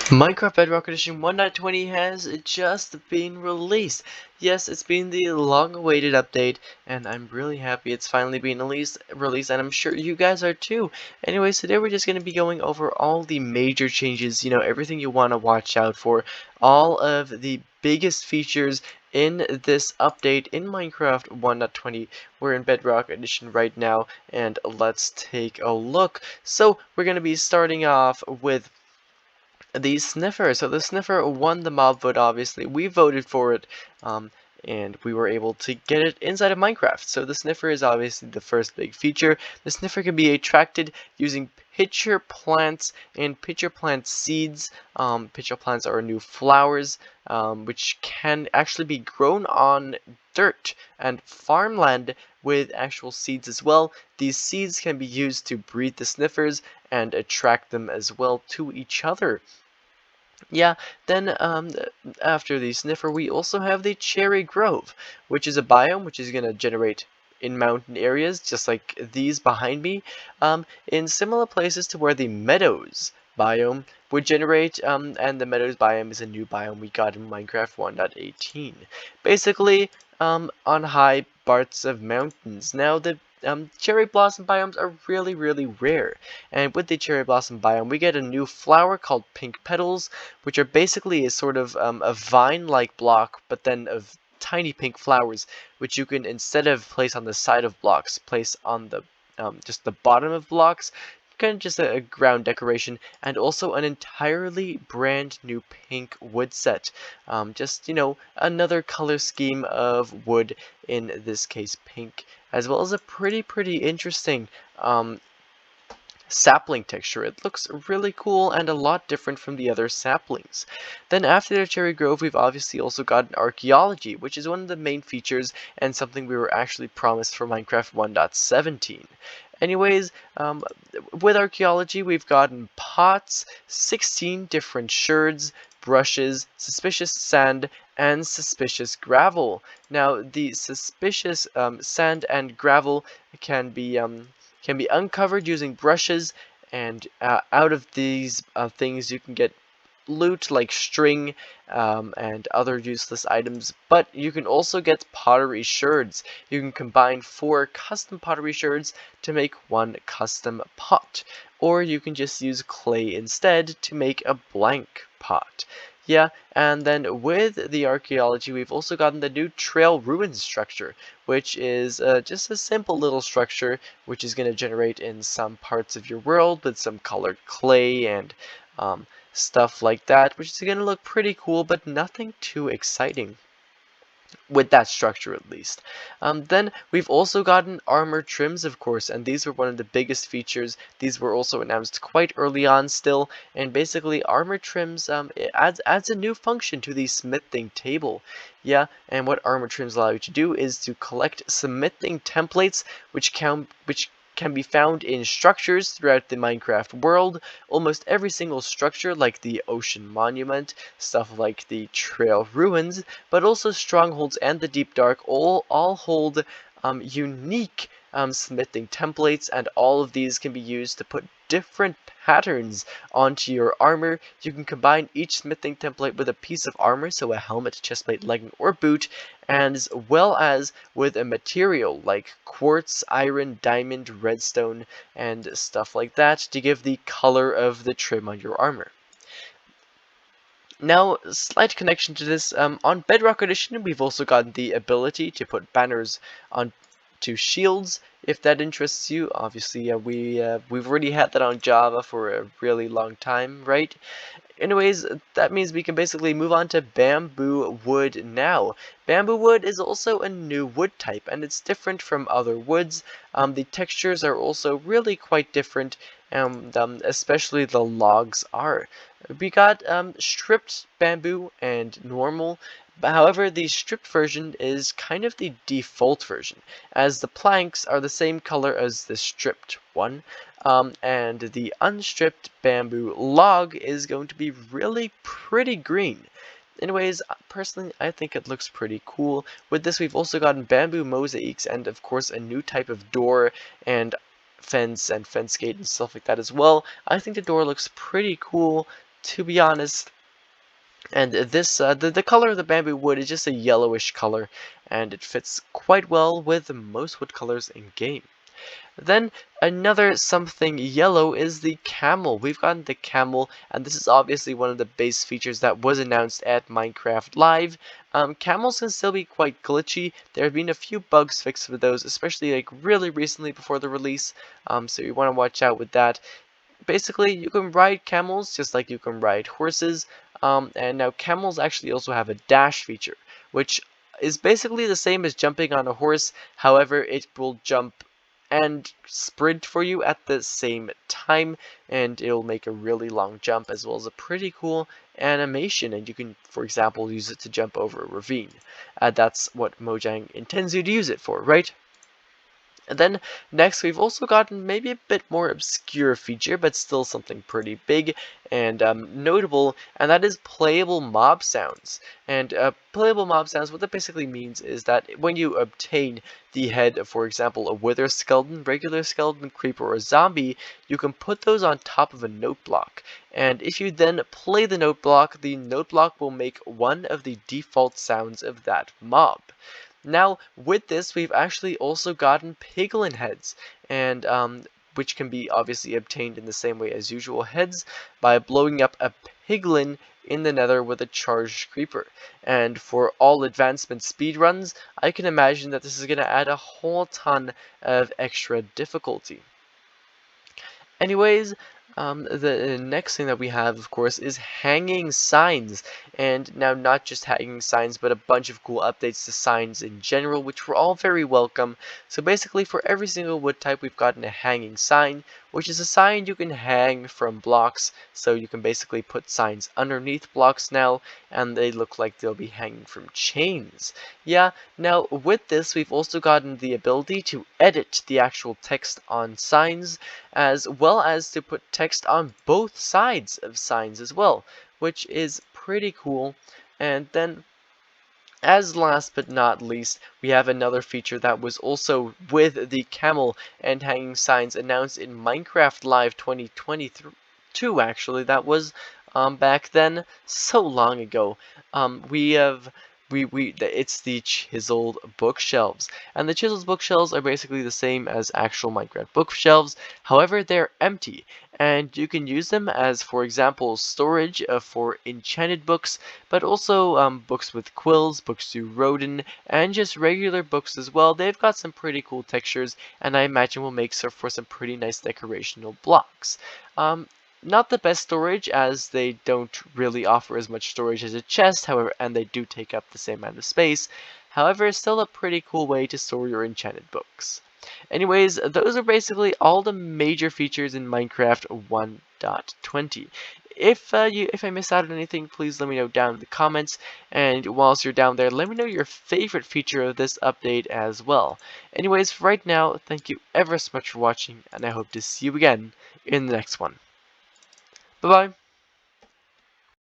Minecraft Bedrock Edition 1.20 has just been released. Yes, it's been the long-awaited update, and I'm really happy it's finally been released, and I'm sure you guys are too. Anyways, today we're just going to be going over all the major changes, everything you want to watch out for, all of the biggest features in this update in Minecraft 1.20. We're in Bedrock Edition right now, and let's take a look. So, we're going to be starting off with the sniffer. So the sniffer won the mob vote, obviously. We voted for it, and we were able to get it inside of Minecraft. So the sniffer is obviously the first big feature. The sniffer can be attracted using pitcher plants and pitcher plant seeds. Pitcher plants are new flowers, which can actually be grown on dirt and farmland with actual seeds as well. These seeds can be used to breed the sniffers and attract them as well to each other. Yeah, then after the sniffer, we also have the cherry grove, which is a biome which is going to generate in mountain areas, just like these behind me, in similar places to where the meadows biome would generate, and the meadows biome is a new biome we got in Minecraft 1.18. Basically, on high parts of mountains. Now, the cherry blossom biomes are really, really rare. And with the cherry blossom biome, we get a new flower called pink petals, which are basically a sort of a vine-like block, but then of tiny pink flowers, which you can, instead of place on the side of blocks, place on the just the bottom of blocks, kind of just a ground decoration, and also an entirely brand new pink wood set. Just, another color scheme of wood, in this case pink, as well as a pretty interesting sapling texture. It looks really cool and a lot different from the other saplings. Then after the cherry grove, we've obviously also got an archaeology, which is one of the main features and something we were actually promised for Minecraft 1.17. Anyways, with archaeology, we've gotten pots, 16 different sherds, brushes, suspicious sand, and suspicious gravel. Now, the suspicious sand and gravel can be uncovered using brushes, and out of these things you can get loot like string and other useless items, but you can also get pottery sherds. You can combine 4 custom pottery sherds to make 1 custom pot, or you can just use clay instead to make a blank pot. Yeah, and then with the archaeology, we've also gotten the new trail ruins structure, which is just a simple little structure which is going to generate in some parts of your world with some colored clay and stuff like that, which is going to look pretty cool, but nothing too exciting with that structure at least. Then we've also gotten armor trims, of course, and these were one of the biggest features. These were also announced quite early on still, and basically armor trims it adds a new function to the smithing table. Yeah, and what armor trims allow you to do is to collect smithing templates, which can be found in structures throughout the Minecraft world. Almost every single structure, like the ocean monument, stuff like the trail ruins, but also strongholds and the deep dark, all hold unique smithing templates, and all of these can be used to put different patterns onto your armor. You can combine each smithing template with a piece of armor, so a helmet, chestplate, legging, or boot, and as well as with a material like quartz, iron, diamond, redstone, and stuff like that to give the color of the trim on your armor. Now, slight connection to this, on Bedrock Edition, we've also gotten the ability to put banners on to shields, if that interests you. Obviously, we've already had that on Java for a really long time, right? Anyways, that means we can basically move on to bamboo wood now. Bamboo wood is also a new wood type, and it's different from other woods. The textures are also really quite different, and especially the logs are. We got stripped bamboo and normal. However, the stripped version is kind of the default version, as the planks are the same color as the stripped one. And the unstripped bamboo log is going to be really pretty green. Anyways, personally, I think it looks pretty cool. With this, we've also gotten bamboo mosaics and, of course, a new type of door and fence gate and stuff like that as well. I think the door looks pretty cool. to be honest. And the color of the bamboo wood is just a yellowish color, and it fits quite well with most wood colors in game. Then another something yellow is the camel. We've gotten the camel, and this is obviously one of the base features that was announced at Minecraft Live. Camels can still be quite glitchy. There have been a few bugs fixed for those, especially like really recently before the release. So you want to watch out with that. Basically, you can ride camels just like you can ride horses. And now camels actually also have a dash feature, which is basically the same as jumping on a horse. However, it will jump and sprint for you at the same time, and it'll make a really long jump as well as a pretty cool animation. And you can, for example, use it to jump over a ravine. That's what Mojang intends you to use it for, right? And then next we've also gotten maybe a bit more obscure feature, but still something pretty big and notable, and that is playable mob sounds. And playable mob sounds, what that basically means is that when you obtain the head of, for example, a wither skeleton, regular skeleton, creeper, or zombie, you can put those on top of a note block. And if you then play the note block will make one of the default sounds of that mob. Now, with this, we've actually also gotten piglin heads, and which can be obviously obtained in the same way as usual heads by blowing up a piglin in the nether with a charged creeper. And for all advancement speedruns, I can imagine that this is going to add a whole ton of extra difficulty. Anyways, the next thing that we have, of course, is hanging signs. And now not just hanging signs, but a bunch of cool updates to signs in general, which were all very welcome. So basically, for every single wood type, we've gotten a hanging sign, which is a sign you can hang from blocks. So you can basically put signs underneath blocks now, and they look like they'll be hanging from chains. Yeah, now with this, we've also gotten the ability to edit the actual text on signs, as well as to put text on both sides of signs as well, which is pretty cool. And then as last but not least, we have another feature that was also with the camel and hanging signs announced in Minecraft Live 2022, actually. That was back then, so long ago. We have it's the chiseled bookshelves, and the chiseled bookshelves are basically the same as actual Minecraft bookshelves. However, they're empty, and you can use them as, for example, storage for enchanted books, but also books with quills, books to Rodin, and just regular books as well. They've got some pretty cool textures, and I imagine will make for some pretty nice decorational blocks. Not the best storage, as they don't really offer as much storage as a chest, however, and they do take up the same amount of space. However, still a pretty cool way to store your enchanted books. Anyways, those are basically all the major features in Minecraft 1.20. If I missed out on anything, please let me know down in the comments. And whilst you're down there, let me know your favorite feature of this update as well. Anyways, for right now, thank you ever so much for watching, and I hope to see you again in the next one. Bye-bye.